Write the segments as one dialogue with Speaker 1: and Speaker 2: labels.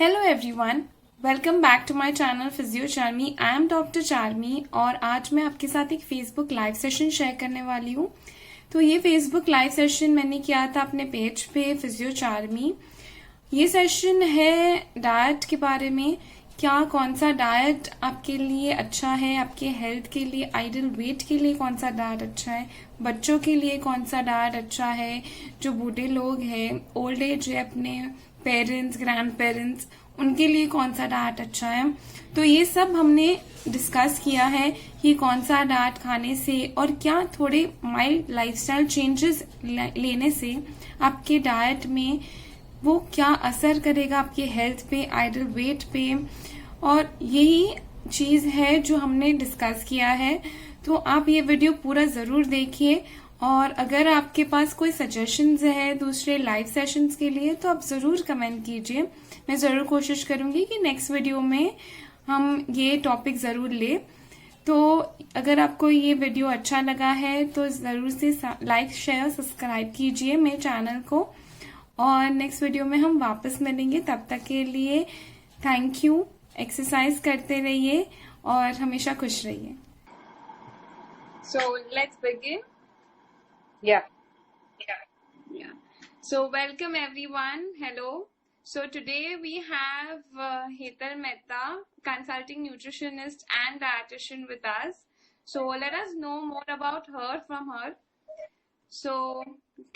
Speaker 1: Hello everyone, welcome back to my channel physio Charmi. I am doctor Charmi और आज मैं आपके साथ एक फेसबुक लाइव सेशन शेयर करने वाली हूँ। तो ये फेसबुक लाइव सेशन मैंने किया था अपने पेज पे फिजियो चार्मी। ये सेशन है डाइट के बारे में, क्या कौन सा डाइट आपके लिए अच्छा है, आपके हेल्थ के लिए, आइडियल वेट के लिए कौन सा डाइट अच्छा है, बच्चों के लिए कौन सा डाइट अच्छा है, जो बूढ़े लोग हैं, ओल्ड एज है, अपने पेरेंट्स ग्रैंड पेरेंट्स, उनके लिए कौन सा डाइट अच्छा है। तो ये सब हमने डिस्कस किया है कि कौन सा डाइट खाने से और क्या थोड़े माइल्ड लाइफस्टाइल चेंजेस लेने से आपके डाइट में वो क्या असर करेगा आपके हेल्थ पे, आइडल वेट पे। और यही चीज है जो हमने डिस्कस किया है। तो आप ये वीडियो पूरा जरूर देखिए और अगर आपके पास कोई सजेशंस है दूसरे लाइव सेशंस के लिए तो आप जरूर कमेंट कीजिए। मैं जरूर कोशिश करूंगी कि नेक्स्ट वीडियो में हम ये टॉपिक जरूर ले। तो अगर आपको ये वीडियो अच्छा लगा है तो जरूर से लाइक शेयर सब्सक्राइब कीजिए मेरे चैनल को और नेक्स्ट वीडियो में हम वापस मिलेंगे। तब तक के लिए थैंक यू। एक्सरसाइज करते रहिए और हमेशा खुश रहिए। So let's begin.
Speaker 2: Yeah.
Speaker 1: So welcome everyone. Hello. So today we have Hetal Mehta, consulting nutritionist and dietitian with us. So let us know more about her from her. So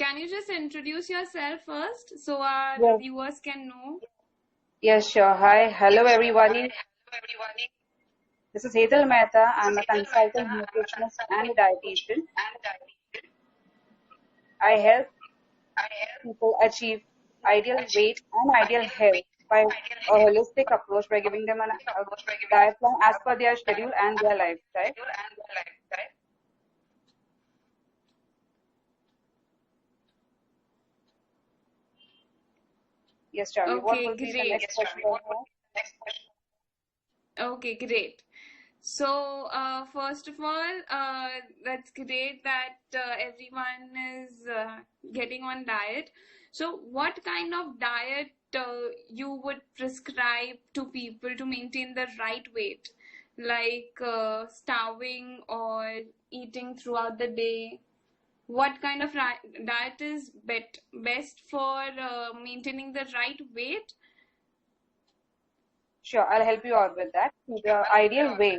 Speaker 1: can you just introduce yourself first so our
Speaker 2: Yes.
Speaker 1: viewers can know?
Speaker 2: Yes, sure. Hi. Hello, everybody. This is Hetal Mehta. I'm a consultant nutritionist and a dietitian. I help people achieve ideal weight and ideal health by a holistic approach by giving them a diet plan as per their schedule and their lifestyle. Yes, Charlie. What
Speaker 1: Okay,
Speaker 2: will be the
Speaker 1: great.
Speaker 2: next question?
Speaker 1: Okay, great. So, first of all, that's great that everyone is getting on diet. So, what kind of diet you would prescribe to people to maintain the right weight? Like starving or eating throughout the day? What kind of diet is best for maintaining the right weight?
Speaker 2: Sure, I'll help you out with that. The ideal way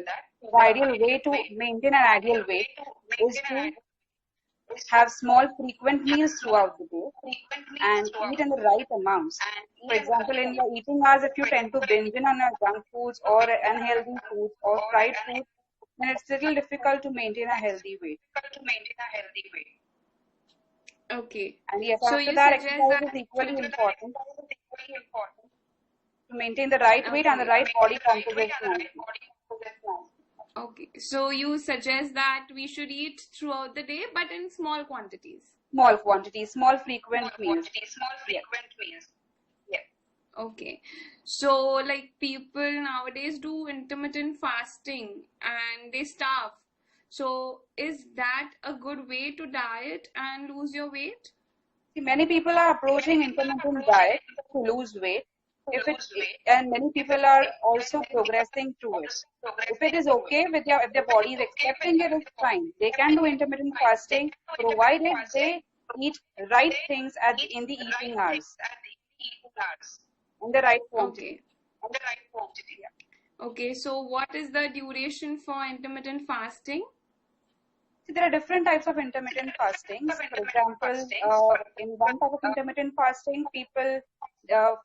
Speaker 2: to maintain an ideal weight is to have small frequent meals throughout the day and eat in the right amounts. For example, in your eating hours, if you tend to binge in on junk foods or unhealthy foods or fried foods, then it's little difficult to maintain a healthy weight.
Speaker 1: Okay.
Speaker 2: And yes,
Speaker 1: So
Speaker 2: after
Speaker 1: you
Speaker 2: that,
Speaker 1: suggest
Speaker 2: exercise
Speaker 1: that
Speaker 2: is equally important to maintain the right weight and the right body composition.
Speaker 1: Okay, so you suggest that we should eat throughout the day, but in small quantities.
Speaker 2: Small quantities, small frequent meals. Yes.
Speaker 1: Okay, so like people nowadays do intermittent fasting and they starve. So is that a good way to diet and lose your weight?
Speaker 2: See, many people are approaching intermittent diet to lose weight. And many people are also progressing to it. If it is okay with if their body is accepting it, it's fine. They can do intermittent fasting provided they eat right things in the eating hours in the right quantity.
Speaker 1: Okay, so what is the duration for intermittent fasting?
Speaker 2: See, there are different types of intermittent fasting. For example, in one type of intermittent fasting, people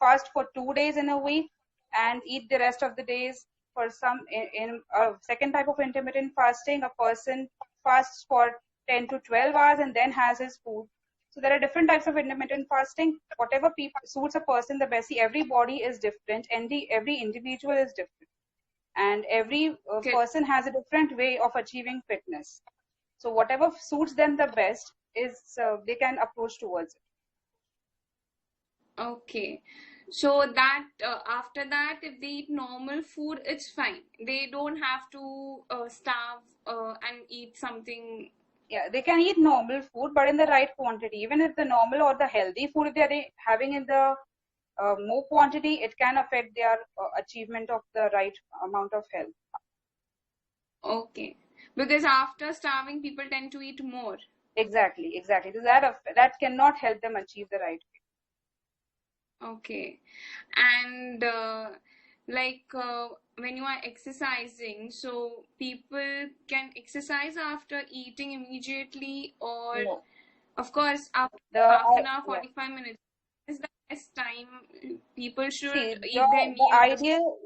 Speaker 2: fast for 2 days in a week and eat the rest of the days. For some, in a second type of intermittent fasting, a person fasts for 10 to 12 hours and then has his food. So there are different types of intermittent fasting. Whatever suits a person the best. See, every body is different and every individual is different. And every person has a different way of achieving fitness. So whatever suits them the best is they can approach towards it.
Speaker 1: Okay, so that after that, if they eat normal food, it's fine. They don't have to starve and eat something.
Speaker 2: Yeah, they can eat normal food, but in the right quantity. Even if the normal or the healthy food if they are having in the more quantity, it can affect their achievement of the right amount of health.
Speaker 1: Okay. Because after starving, people tend to eat more.
Speaker 2: Exactly. So that cannot help them achieve the right weight.
Speaker 1: Okay. And when you are exercising, so people can exercise after eating immediately, or
Speaker 2: No.
Speaker 1: of course after
Speaker 2: The
Speaker 1: half an hour,
Speaker 2: yeah.
Speaker 1: 45 minutes is the best time people should
Speaker 2: See,
Speaker 1: eat their
Speaker 2: the
Speaker 1: meal.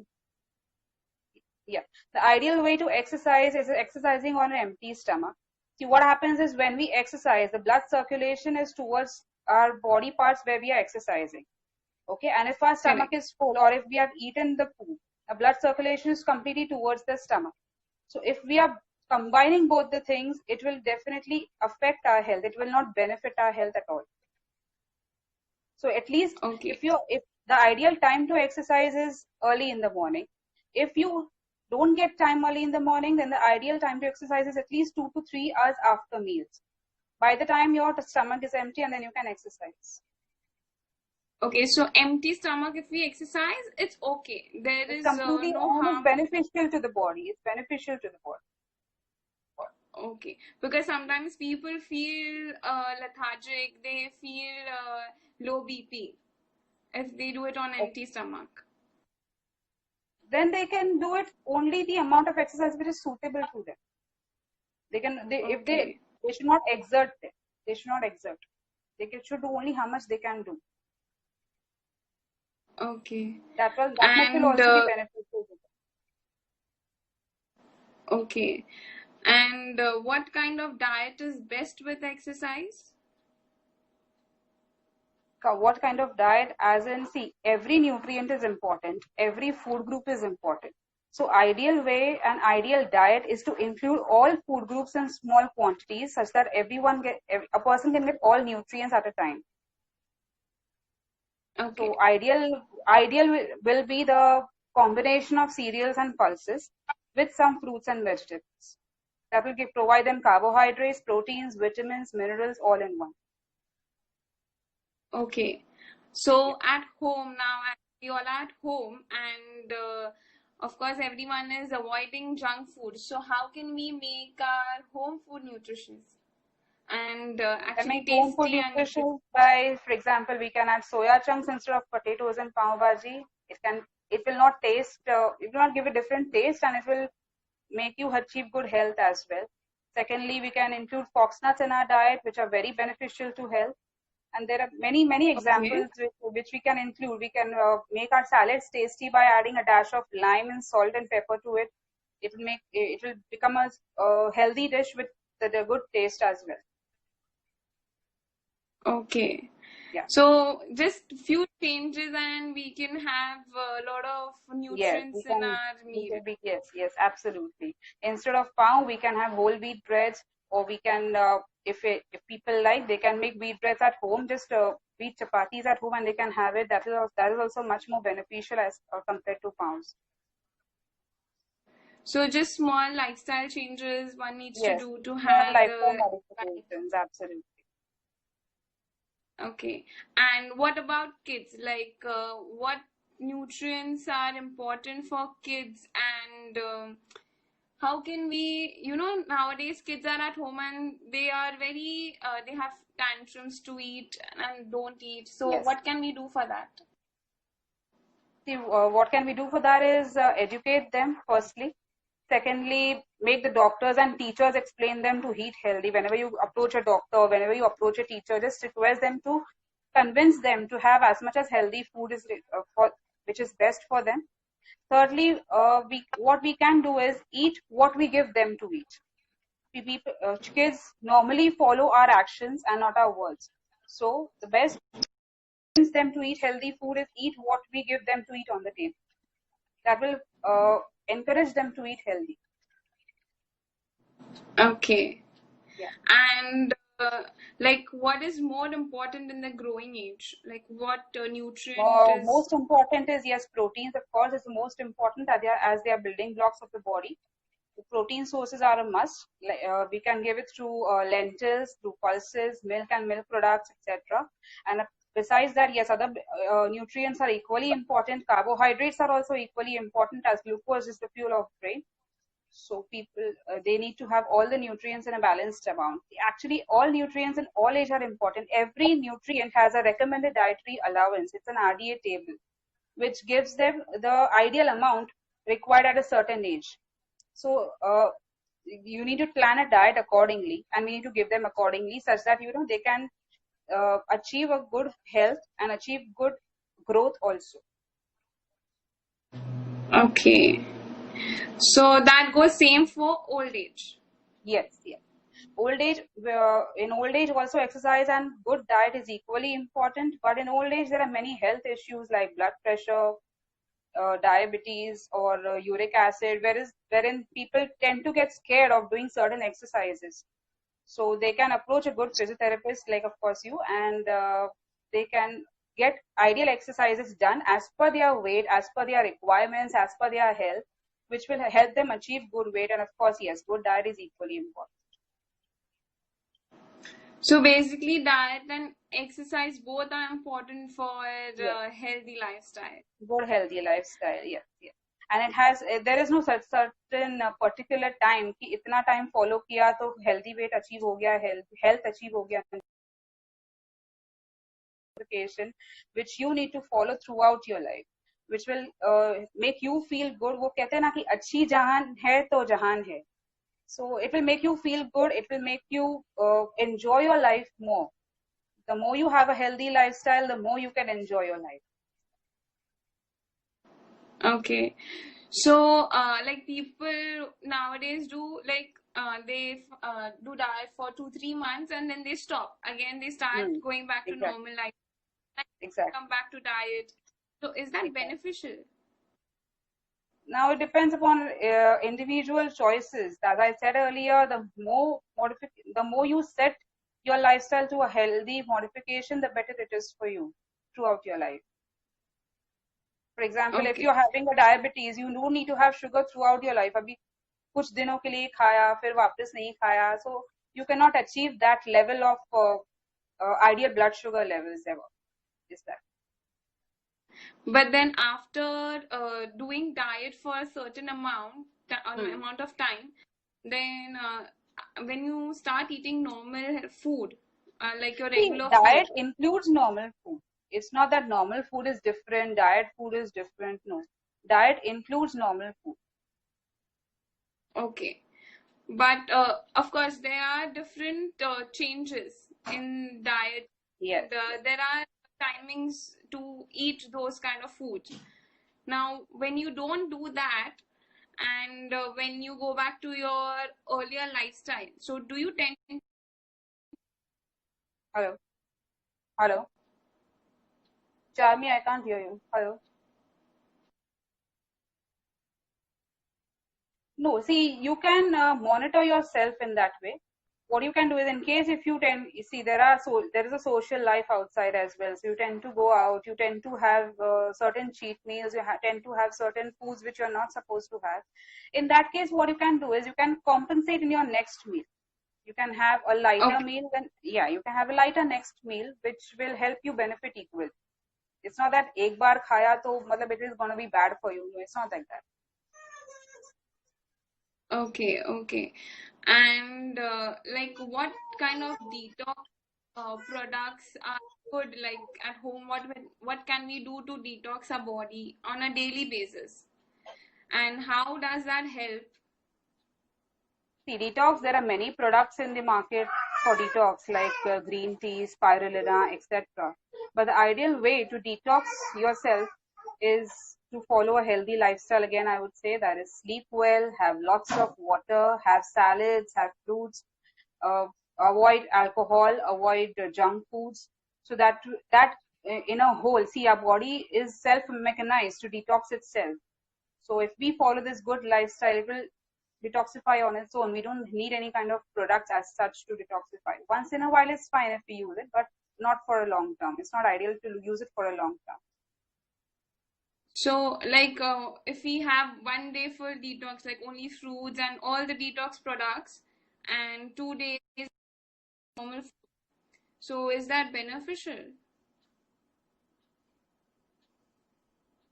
Speaker 2: ideal way to exercise is exercising on an empty stomach. See, what happens is when we exercise, the blood circulation is towards our body parts where we are exercising. Okay, and if our stomach
Speaker 1: Correct.
Speaker 2: is full, or if we have eaten the food, the blood circulation is completely towards the stomach. So if we are combining both the things, it will definitely affect our health. It will not benefit our health at all. So at least
Speaker 1: Okay.
Speaker 2: if the ideal time to exercise is early in the morning. If you don't get time early in the morning, then the ideal time to exercise is at least 2 to 3 hours after meals. By the time your stomach is empty, and then you can exercise.
Speaker 1: Okay, so empty stomach, if we exercise, it's okay. There
Speaker 2: It's
Speaker 1: is
Speaker 2: completely
Speaker 1: no
Speaker 2: and it's
Speaker 1: harm.
Speaker 2: beneficial to the body. It's beneficial to the body.
Speaker 1: Okay, because sometimes people feel lethargic, they feel low BP if they do it on empty stomach.
Speaker 2: Then they can do it only the amount of exercise which is suitable to them. If
Speaker 1: Okay.
Speaker 2: they should not exert them. They should not exert. Should do only how much they can do.
Speaker 1: Okay.
Speaker 2: That much will
Speaker 1: And
Speaker 2: also be beneficial to them.
Speaker 1: okay. And what kind of diet is best with exercise?
Speaker 2: What kind of diet? As in, see, every nutrient is important. Every food group is important. So ideal way and ideal diet is to include all food groups in small quantities such that a person can get all nutrients at a time.
Speaker 1: Okay.
Speaker 2: So ideal will be the combination of cereals and pulses with some fruits and vegetables. That will provide them carbohydrates, proteins, vitamins, minerals, all in one.
Speaker 1: Okay. So at home now, we all are at home, and of course, everyone is avoiding junk food. So how can we make our home food nutritious and actually
Speaker 2: Make home food
Speaker 1: tasty and nutritious?
Speaker 2: nutritious by, for example, we can add soya chunks instead of potatoes in pav bhaji. It will not taste, it will not give a different taste, and it will make you achieve good health as well. Secondly, we can include foxnuts in our diet, which are very beneficial to health. And there are many examples which we can include. We can make our salads tasty by adding a dash of lime and salt and pepper to it. It will become a healthy dish with the good taste as well.
Speaker 1: Okay.
Speaker 2: Yeah.
Speaker 1: So just few changes and we can have a lot of nutrients in our meal.
Speaker 2: Yes, absolutely. Instead of pav, we can have whole wheat breads, or we can, if people like, they can make wheat breads at home, just wheat chapatis at home, and they can have it. That is also much more beneficial as compared to pavs.
Speaker 1: So just small lifestyle changes one needs to do to
Speaker 2: Small
Speaker 1: have
Speaker 2: lifestyle
Speaker 1: the
Speaker 2: modifications, absolutely.
Speaker 1: Okay. And what about kids? Like, what nutrients are important for kids, and how can we, nowadays kids are at home and they are they have tantrums to eat and don't eat. So,
Speaker 2: Yes.
Speaker 1: what can we do for that?
Speaker 2: See, what can we do for that is educate them, firstly. Secondly, make the doctors and teachers explain them to eat healthy. Whenever you approach a doctor, whenever you approach a teacher, just request them to convince them to have as much as healthy food which is best for them. Thirdly, what we can do is eat what we give them to eat. Kids normally follow our actions and not our words. So the best them to eat healthy food is eat what we give them to eat on the table. That will encourage them to eat healthy.
Speaker 1: Okay.
Speaker 2: Yeah.
Speaker 1: And what is more important in the growing age? Like, what nutrient is
Speaker 2: most important is, yes, proteins, of course, is the most important as they are building blocks of the body. The protein sources are a must. We can give it through lentils, through pulses, milk and milk products, etc. And Besides that, yes, other nutrients are equally important. Carbohydrates are also equally important, as glucose is the fuel of brain. So people, they need to have all the nutrients in a balanced amount. Actually, all nutrients in all age are important. Every nutrient has a recommended dietary allowance. It's an RDA table, which gives them the ideal amount required at a certain age. So you need to plan a diet accordingly, and we need to give them accordingly, such that they can achieve a good health and achieve good growth also.
Speaker 1: Okay. So that goes same for old age.
Speaker 2: Yes, yes. In old age also exercise and good diet is equally important. But in old age, there are many health issues like blood pressure, diabetes, or uric acid, wherein people tend to get scared of doing certain exercises. So they can approach a good physiotherapist, like of course you, and they can get ideal exercises done as per their weight, as per their requirements, as per their health, which will help them achieve good weight. And of course, yes, good diet is equally important.
Speaker 1: So basically, diet and exercise both are important for healthy lifestyle.
Speaker 2: Good healthy lifestyle, yes, yes. And it has, there is no such certain particular time कि इतना time follow किया तो healthy weight achieve हो गया, health achieve हो गया, which you need to follow throughout your life, which will make you feel good. वो कहते हैं ना कि अच्छी जहान है तो जहान है. So it will make you feel good. It will make you enjoy your life more. The more you have a healthy lifestyle, the more you can enjoy your life.
Speaker 1: Okay. So, like people nowadays do they do diet for 2-3 months and then they stop. Again, they start going back to normal life.
Speaker 2: Exactly.
Speaker 1: Come back to diet. So, is that beneficial?
Speaker 2: Now it depends upon individual choices. As I said earlier, the more you set your lifestyle to a healthy modification, the better it is for you throughout your life. For example, if you're having a diabetes, you don't need to have sugar throughout your life. अभी कुछ दिनों के लिए खाया, फिर वापस नहीं खाया. So you cannot achieve that level of ideal blood sugar levels ever. Is that?
Speaker 1: But then after doing diet for a certain amount of time, then when you start eating normal food, like your regular
Speaker 2: diet includes normal food. It's not that normal food is different, diet food is different. No, diet includes normal food.
Speaker 1: Okay. But of course, there are different changes in diet.
Speaker 2: Yes.
Speaker 1: There are timings to eat those kind of foods. Now, when you don't do that, and when you go back to your earlier lifestyle, so do you tend?
Speaker 2: Hello. Hello. Charmi, I can't hear you. Hello. No, see, you can monitor yourself in that way. What you can do is, in case if you see, there is a social life outside as well. So you tend to go out, you tend to have certain cheat meals, you tend to have certain foods which you're not supposed to have. In that case, what you can do is you can compensate in your next meal. You can have a lighter meal, you can have a lighter next meal, which will help you benefit equally. It's not that एक बार खाया तो मतलब it is going to be bad for you. No, it's not like that.
Speaker 1: Okay. And like what kind of detox products are good like at home? What can we do to detox our body on a daily basis? And how does that help?
Speaker 2: See, detox, there are many products in the market for detox like green tea, spirulina, etc. But the ideal way to detox yourself is to follow a healthy lifestyle. Again, I would say that is sleep well, have lots of water, have salads, have fruits, avoid alcohol, avoid junk foods. So that in a whole, see, our body is self-mechanized to detox itself. So if we follow this good lifestyle, it will detoxify on its own. We don't need any kind of products as such to detoxify. Once in a while, it's fine if we use it, but not for a long term. It's not ideal to use it for a long term.
Speaker 1: So, like, if we have 1 day full detox, like only fruits and all the detox products, and 2 days normal food, so is that beneficial?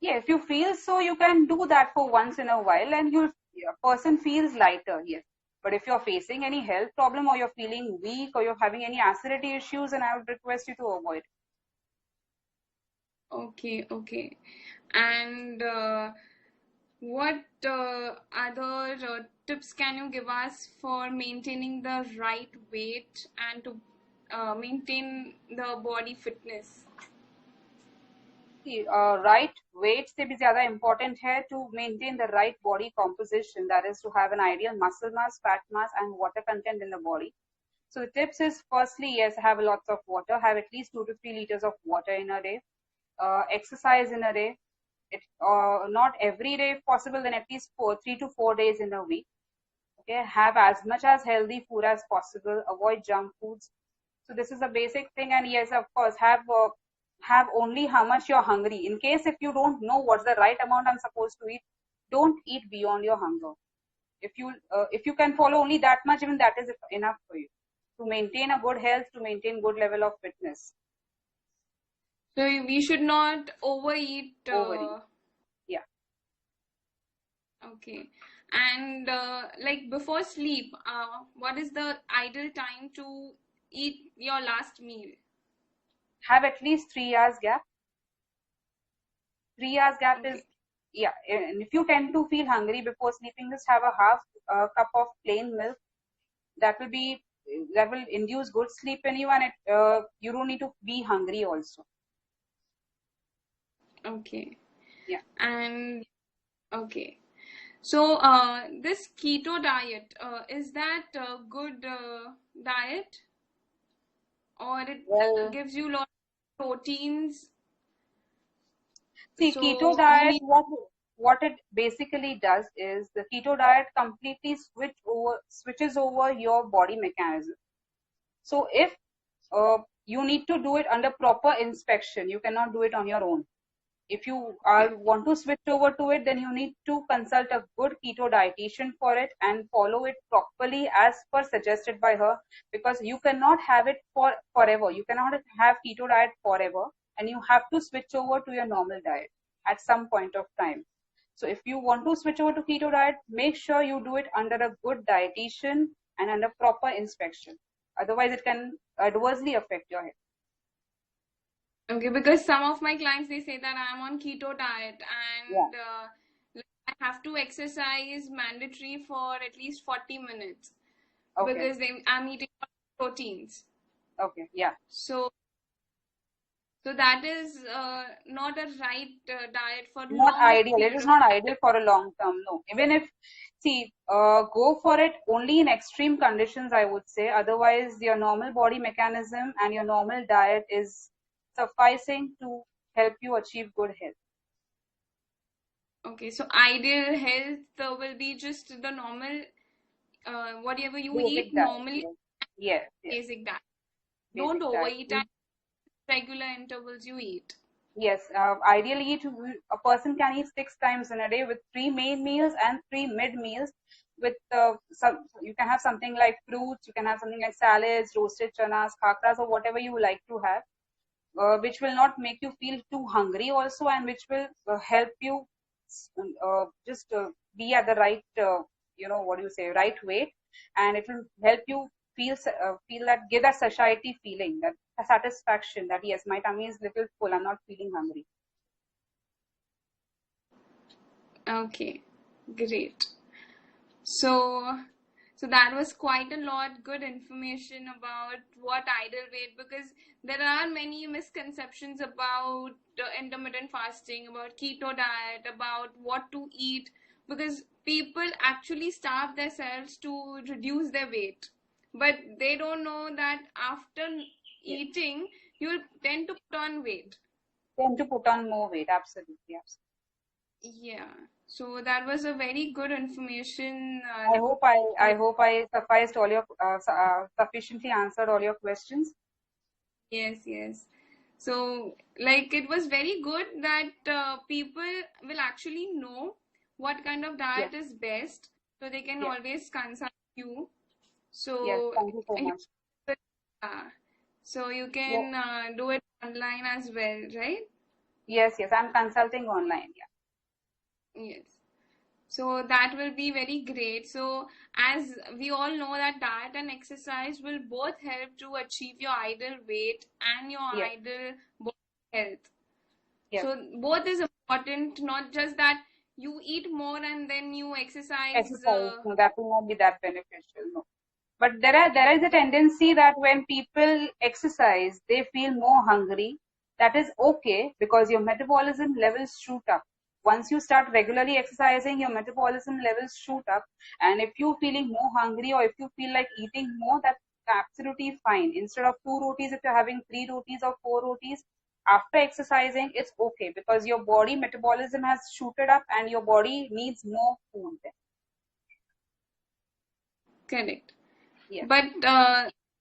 Speaker 2: Yeah, if you feel so, you can do that for once in a while and your person feels lighter, yes. But if you're facing any health problem or you're feeling weak or you're having any acidity issues, then I would request you to avoid.
Speaker 1: Okay, okay. And what other tips can you give us for maintaining the right weight and to maintain the body fitness?
Speaker 2: See, right weight से भी ज़्यादा important है to maintain the right body composition. That is to have an ideal muscle mass, fat mass, and water content in the body. So the tips is firstly, yes, have lots of water. Have at least 2 to 3 liters of water in a day. Exercise in a day. It not every day if possible, then at least 3 to 4 days in a week. Okay, have as much as healthy food as possible. Avoid junk foods. So this is a basic thing, and yes, of course, have only how much you're hungry. In case if you don't know what's the right amount I'm supposed to eat, don't eat beyond your hunger. If you can follow only that much, even that is enough for you to maintain a good health, to maintain good level of fitness.
Speaker 1: So we should not overeat.
Speaker 2: Overeat. Yeah.
Speaker 1: Okay. And like before sleep, what is the ideal time to eat your last meal?
Speaker 2: Have at least 3 hours gap. 3 hours gap is,
Speaker 1: Okay.
Speaker 2: yeah. And if you tend to feel hungry before sleeping, just have a half cup of plain milk. That will induce good sleep in you, and you don't need to be hungry also.
Speaker 1: Okay.
Speaker 2: Yeah.
Speaker 1: And okay. So this keto diet, is that a good diet, or it
Speaker 2: Well,
Speaker 1: gives you a lot of proteins?
Speaker 2: see, keto
Speaker 1: So you
Speaker 2: diet,
Speaker 1: need.
Speaker 2: what it basically does is the keto diet completely switches over your body mechanism. So if you need to do it under proper inspection, you cannot do it on your own. If you
Speaker 1: Okay.
Speaker 2: want to switch over to it, then you need to consult a good keto dietitian for it and follow it properly as per suggested by her, because you cannot have it for forever. You cannot have keto diet forever, and you have to switch over to your normal diet at some point of time. So if you want to switch over to keto diet, make sure you do it under a good dietitian and under proper inspection. Otherwise, it can adversely affect your health.
Speaker 1: Okay, because some of my clients, they say that I'm on keto diet
Speaker 2: Yeah.
Speaker 1: and like, I have to exercise mandatory for at least 40 minutes
Speaker 2: Okay.
Speaker 1: because I'm eating proteins.
Speaker 2: Okay. Yeah.
Speaker 1: So that is not a right diet for
Speaker 2: Not
Speaker 1: long
Speaker 2: ideal. It
Speaker 1: period
Speaker 2: is
Speaker 1: of
Speaker 2: not
Speaker 1: time.
Speaker 2: ideal for a long term. No. Even if, see, go for it only in extreme conditions, I would say. Otherwise, your normal body mechanism and your normal diet is sufficing to help you achieve good health.
Speaker 1: Okay, so ideal health will be just the normal, whatever you eat
Speaker 2: Basic diet.
Speaker 1: normally,
Speaker 2: Yes. Yes. Yes.
Speaker 1: basic diet. Don't
Speaker 2: Basic diet.
Speaker 1: overeat at regular intervals you eat.
Speaker 2: Yes, ideally, a person can eat 6 times in a day with 3 main meals and 3 mid meals. With some, you can have something like fruits, you can have something like salads, roasted chanas, khakras, or whatever you like to have, which will not make you feel too hungry also, and which will help you just be at the right, what do you say, right weight, and it will help you feel that, give that satiety feeling, that satisfaction that yes, my tummy is little full, I'm not feeling hungry.
Speaker 1: Okay, great. So, so that was quite a lot good information about what ideal weight, because there are many misconceptions about intermittent fasting, about keto diet, about what to eat, because people actually starve themselves to reduce their weight, but they don't know that after
Speaker 2: Yes.
Speaker 1: eating, you'll tend to put on weight.
Speaker 2: Tend to put on more weight, absolutely, absolutely.
Speaker 1: Yeah. So that was a very good information.
Speaker 2: I hope I sufficed all your sufficiently answered all your questions.
Speaker 1: Yes, yes. So, like, it was very good that people will actually know what kind of
Speaker 2: Yes.
Speaker 1: diet is best, so they can
Speaker 2: Yes.
Speaker 1: always consult you.
Speaker 2: Yes.
Speaker 1: So,
Speaker 2: Thank you so
Speaker 1: you,
Speaker 2: much.
Speaker 1: so you
Speaker 2: Yeah.
Speaker 1: can do it online as well, right?
Speaker 2: Yes, I'm consulting online. Yeah.
Speaker 1: Yes. So that will be very great. So as we all know that diet and exercise will both help to achieve your ideal weight and your
Speaker 2: Yes.
Speaker 1: ideal body health.
Speaker 2: Yes.
Speaker 1: So both is important, not just that you eat more and then you exercise.
Speaker 2: Exercise, no, that will not be that beneficial. No. But there is a tendency that when people exercise, they feel more hungry. That is okay because your metabolism levels shoot up. Once you start regularly exercising, your metabolism levels shoot up. And if you're feeling more hungry or if you feel like eating more, that's absolutely fine. Instead of 2 rotis, if you're having 3 rotis or 4 rotis, after exercising, it's okay because your body metabolism has shooted up and your body needs more food.
Speaker 1: Correct.
Speaker 2: Yes.
Speaker 1: But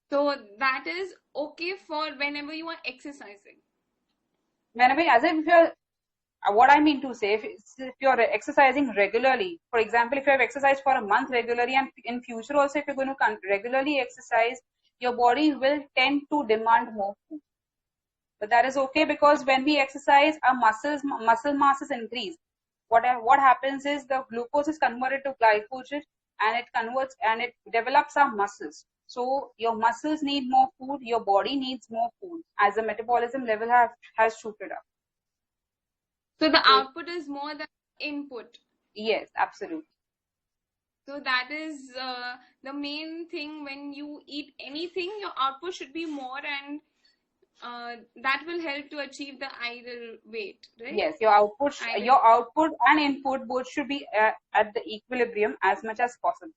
Speaker 1: so that is okay for whenever you are exercising.
Speaker 2: Whenever, as if you're, what I mean to say, if you're exercising regularly, for example, if you have exercised for a month regularly and in future also if you're going to regularly exercise, your body will tend to demand more food. But that is okay because when we exercise, our muscle masses increase. What happens is the glucose is converted to glycogen and it converts and it develops our muscles. So your muscles need more food, your body needs more food as the metabolism level has shooted up.
Speaker 1: So the
Speaker 2: So,
Speaker 1: output is more than input.
Speaker 2: yes, absolutely.
Speaker 1: So that is the main thing. When you eat anything, your output should be more, and that will help to achieve the ideal weight, right?
Speaker 2: Yes, your output and input both should be at the equilibrium as much as possible.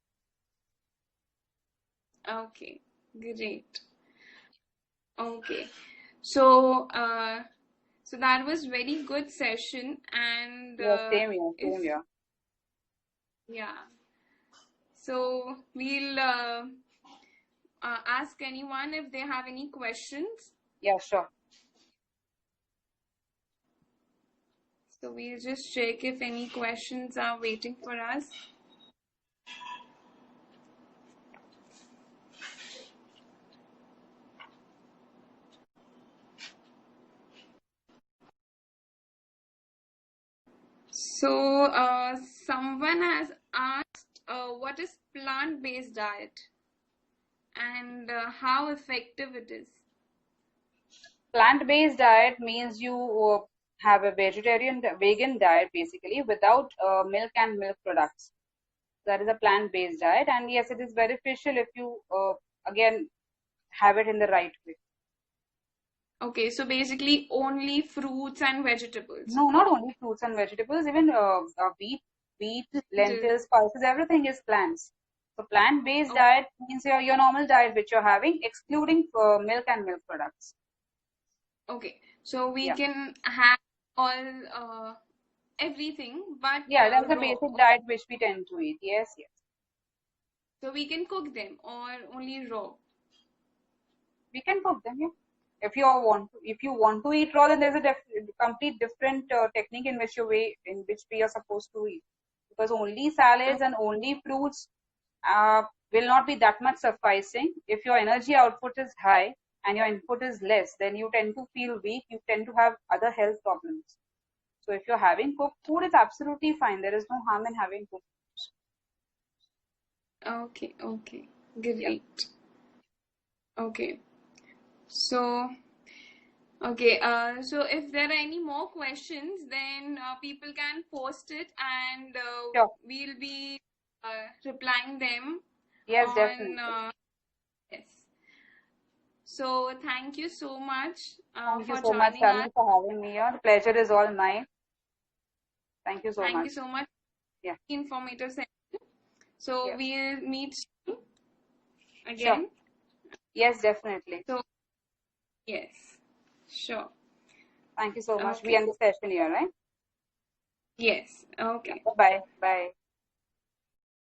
Speaker 1: Okay, great. Okay, so so that was very good session, and
Speaker 2: Yes, same
Speaker 1: if
Speaker 2: here.
Speaker 1: yeah, so we'll ask anyone if they have any questions.
Speaker 2: Yeah, sure.
Speaker 1: So we'll just check if any questions are waiting for us. So someone has asked what is plant-based diet and how effective it is.
Speaker 2: Plant-based diet means you have a vegan diet basically without milk and milk products. That is a plant-based diet, and yes, it is beneficial if you again have it in the right way.
Speaker 1: Okay, so basically only fruits and vegetables.
Speaker 2: No, not only fruits and vegetables, even wheat, lentils, pulses, everything is plants. So plant-based diet means your normal diet which you're having, excluding milk and milk products.
Speaker 1: Okay, so we can have all everything, but
Speaker 2: yeah, that's a
Speaker 1: raw.
Speaker 2: basic diet which we tend to eat. Yes.
Speaker 1: So we can cook them or only raw.
Speaker 2: We can cook them. Yeah. If you want to eat raw, then there's a complete different technique in which we are supposed to eat. Because only salads and only fruits will not be that much sufficing. If your energy output is high and your input is less, then you tend to feel weak. You tend to have other health problems. So if you're having cooked food, it's absolutely fine. There is no harm in having cooked
Speaker 1: food. Okay, great. Yeah. Okay. So, okay, so if there are any more questions, then people can post it and
Speaker 2: sure.
Speaker 1: we'll be replying them.
Speaker 2: Yes, definitely.
Speaker 1: Yes. So, thank you so much
Speaker 2: thank
Speaker 1: for
Speaker 2: you so much, Shalini, for having me here. The pleasure is all mine. Thank you so much.
Speaker 1: Thank you so much.
Speaker 2: Yeah.
Speaker 1: Informative session. So,
Speaker 2: yes.
Speaker 1: we'll meet soon again.
Speaker 2: Sure. Yes, definitely.
Speaker 1: So, yes, sure.
Speaker 2: Thank you so much. We end the session here, right?
Speaker 1: Yes. Okay.
Speaker 2: Yeah, bye. Bye.